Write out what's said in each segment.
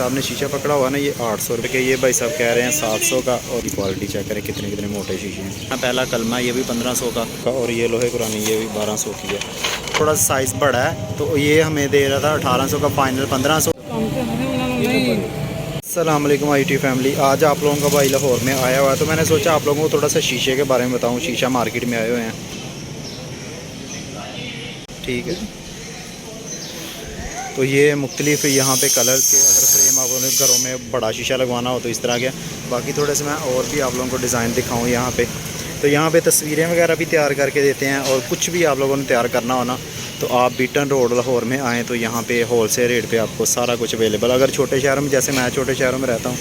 आपने शीशा पकड़ा हुआ ना, ये 800 रुपये के, ये भाई साहब कह रहे हैं 700 का। और क्वालिटी चेक करें कितने कितने मोटे शीशे हैं। पहला कलमा ये भी 1500 का, और ये लोहे कुरानी ये भी 1200 की है। थोड़ा सा साइज़ बड़ा है तो ये हमें दे रहा था 1800 का, फाइनल 1500। अस्सलाम वालेकुम IT फैमिली, आज आप लोगों का भाई लाहौर में आया हुआ है, तो मैंने सोचा आप लोगों को थोड़ा सा शीशे के बारे में बताऊँ। शीशा मार्केट में आए हुए हैं, ठीक है। तो ये मुख्तलिफ यहाँ पे कलर के, अगर फ्रेम आप लोगों ने घरों में बड़ा शीशा लगवाना हो तो इस तरह के। बाकी थोड़े से मैं और भी आप लोगों को डिज़ाइन दिखाऊँ यहाँ पे। तो यहाँ पे तस्वीरें वगैरह भी तैयार करके देते हैं, और कुछ भी आप लोगों ने तैयार करना हो ना तो आप बीटन रोड लाहौर में आएँ तो यहाँ पे होलसेल रेट पे आपको सारा कुछ अवेलेबल। अगर छोटे शहरों में, जैसे मैं छोटे शहरों में रहता हूँ,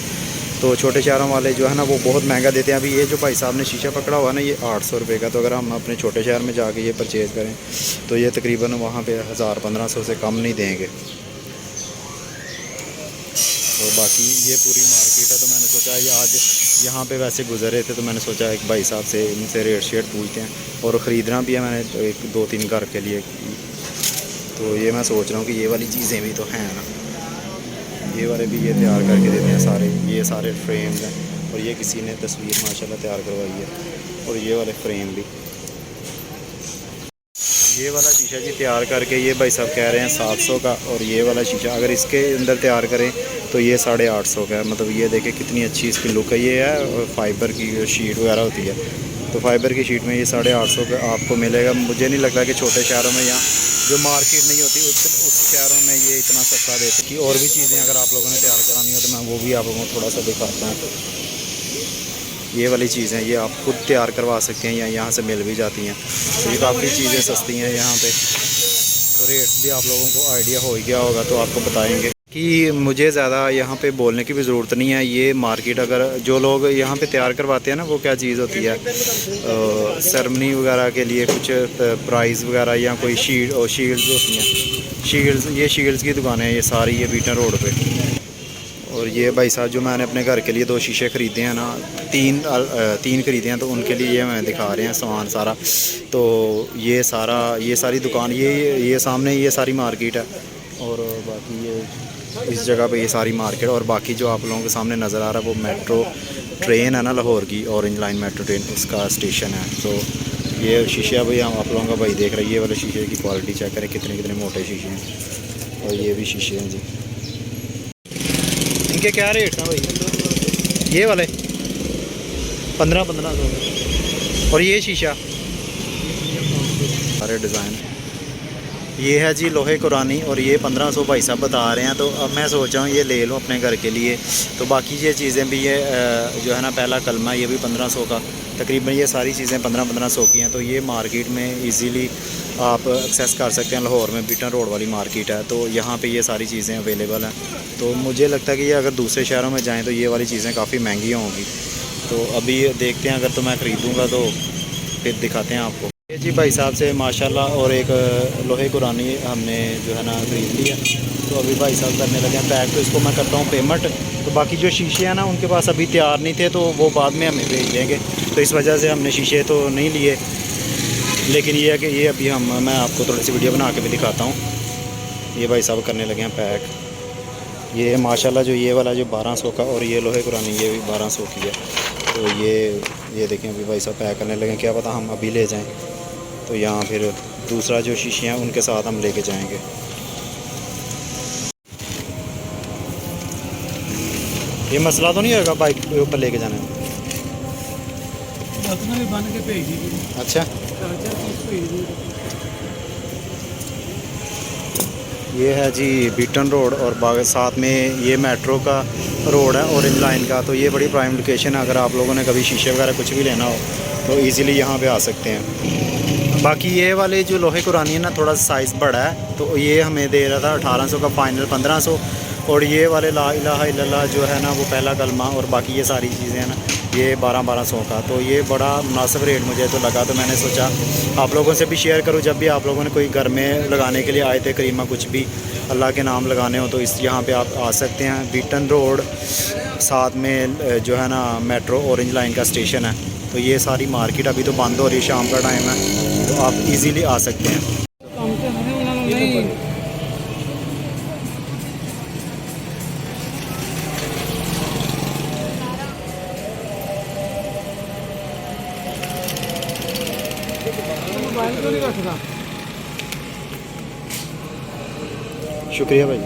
तो छोटे शहरों वाले जो है ना वो बहुत महंगा देते हैं। अभी ये जो भाई साहब ने शीशा पकड़ा हुआ ना, ये 800 रुपये का। तो अगर हम अपने छोटे शहर में जाके ये परचेज़ करें तो ये तकरीबन वहाँ पे 1000-1500 से कम नहीं देंगे। तो बाकी ये पूरी मार्केट है। तो मैंने सोचा ये आज यहाँ पे वैसे गुजर रहे थे तो मैंने सोचा एक भाई साहब से इनसे रेट शेट पूछते हैं, और ख़रीदना भी है मैंने तो 1-2-3 घर के लिए। तो ये मैं सोच रहा हूँ कि ये वाली चीज़ें भी तो हैं ना, ये वाले भी ये तैयार करके देते हैं सारे। ये सारे फ्रेम्स हैं, और ये किसी ने तस्वीर माशाल्लाह तैयार करवाई है। और ये वाले फ्रेम भी, ये वाला शीशा जी तैयार करके ये भाई साहब कह रहे हैं 700 का। और ये वाला शीशा अगर इसके अंदर तैयार करें तो ये 850 का है। मतलब ये देखें कितनी अच्छी इसकी लुक है। ये है फाइबर की शीट वगैरह होती है, तो फाइबर की शीट में ये 850 का आपको मिलेगा। मुझे नहीं लगता कि छोटे शहरों में या जो मार्केट नहीं होती उस शहरों में ये इतना सस्ता देते कि। और भी चीज़ें अगर आप लोगों ने तैयार करानी हो तो मैं वो भी आप लोगों को थोड़ा सा दिखाता हूँ। ये वाली चीज़ें ये आप खुद तैयार करवा सकते हैं या यहाँ से मिल भी जाती हैं। तो ये काफ़ी चीज़ें सस्ती हैं यहाँ पे। तो रेट भी आप लोगों को आइडिया हो गया होगा तो आपको बताएंगे कि मुझे ज़्यादा यहाँ पे बोलने की भी ज़रूरत नहीं है। ये मार्केट अगर जो लोग यहाँ पे तैयार करवाते हैं ना, वो क्या चीज़ होती है, सेरेमनी वगैरह के लिए कुछ प्राइज़ वगैरह या कोई शील्ड्स होती हैं, शील्ड्स। ये शील्ड्स की दुकानें हैं ये सारी, ये बीटन रोड पे। और ये भाई साहब जो मैंने अपने घर के लिए 2 शीशे ख़रीदे हैं ना, तीन ख़रीदे हैं, तो उनके लिए ये मैं दिखा रहे हैं सामान सारा। तो ये सारी दुकान, ये सामने ये सारी मार्केट है, और बाकी ये इस जगह पे ये सारी मार्केट। और बाकी जो आप लोगों के सामने नज़र आ रहा है वो मेट्रो ट्रेन है ना लाहौर की, ऑरेंज लाइन मेट्रो ट्रेन, उसका स्टेशन है। तो ये शीशे अभी हम आप लोगों का भाई देख रहे हैं। ये वाले शीशे की क्वालिटी चेक करें कितने कितने मोटे शीशे हैं। और ये भी शीशे हैं जी, इनके क्या रेट हैं भाई? ये वाले 1500। और ये शीशा सारे डिज़ाइन, ये है जी लोहे कुरानी, और ये 1500 भाई साहब बता रहे हैं। तो अब मैं सोच रहा हूँ ये ले लूँ अपने घर के लिए। तो बाकी ये चीज़ें भी, ये जो है ना पहला कलमा, ये भी 1500 का। तकरीबन ये सारी चीज़ें 1500 की हैं। तो ये मार्केट में इजीली आप एक्सेस कर सकते हैं। लाहौर में बीटन रोड वाली मार्केट है, तो यहाँ पे ये सारी चीज़ें अवेलेबल हैं। तो मुझे लगता है कि ये अगर दूसरे शहरों में जाएँ तो ये वाली चीज़ें काफ़ी महंगी होंगी। तो अभी देखते हैं, अगर तो मैं ख़रीदूँगा तो फिर दिखाते हैं आपको। ये जी भाई साहब से माशाल्लाह, और एक लोहे कुरानी हमने जो है ना ख़रीद लिया। तो अभी भाई साहब करने लगे हैं पैक, तो इसको मैं करता हूँ पेमेंट। तो बाकी जो शीशे हैं ना उनके पास अभी तैयार नहीं थे, तो वो बाद में हमें भेज देंगे। तो इस वजह से हमने शीशे तो नहीं लिए, लेकिन ये है कि ये अभी मैं आपको थोड़ी सी वीडियो बना के भी दिखाता हूँ। ये भाई साहब करने लगे हैं पैक। ये माशाल्लाह जो ये वाला जो 1200 का, और ये लोहे कुरानी ये भी 1200 की है। तो ये देखें अभी भाई साहब पैक करने लगे। क्या पता हम अभी ले जाएं, तो यहाँ फिर दूसरा जो शीशे हैं उनके साथ हम लेके जाएंगे। ये मसला तो नहीं होगा बाइक के ऊपर लेके जाने में? अच्छा, ये है जी बीटन रोड, और साथ में ये मेट्रो का रोड है ऑरेंज लाइन का। तो ये बड़ी प्राइम लोकेशन है। अगर आप लोगों ने कभी शीशे वगैरह कुछ भी लेना हो तो इजीली यहाँ पे आ सकते हैं। बाकी ये वाले जो लोहे कुरानी है ना, थोड़ा सा साइज़ बड़ा है, तो ये हमें दे रहा था 1800 का, फाइनल 1500। और ये वाले ला इलाहा इल्लल्लाह जो है ना वो पहला कलमा, और बाकी ये सारी चीज़ें हैं ना ये 1200 का। तो ये बड़ा मुनासिब रेट मुझे तो लगा। तो मैंने सोचा आप लोगों से भी शेयर करूँ, जब भी आप लोगों ने कोई घर में लगाने के लिए आए थे करीमा, कुछ भी अल्लाह के नाम लगाने हो, तो इस यहाँ पे आप आ सकते हैं। बीटन रोड, साथ में जो है ना मेट्रो ऑरेंज लाइन का स्टेशन है। तो ये सारी मार्केट अभी तो बंद हो रही है, शाम का टाइम है, तो आप इजीली आ सकते हैं। मोबाइल क्यों नहीं रखता? शुक्रिया भाई।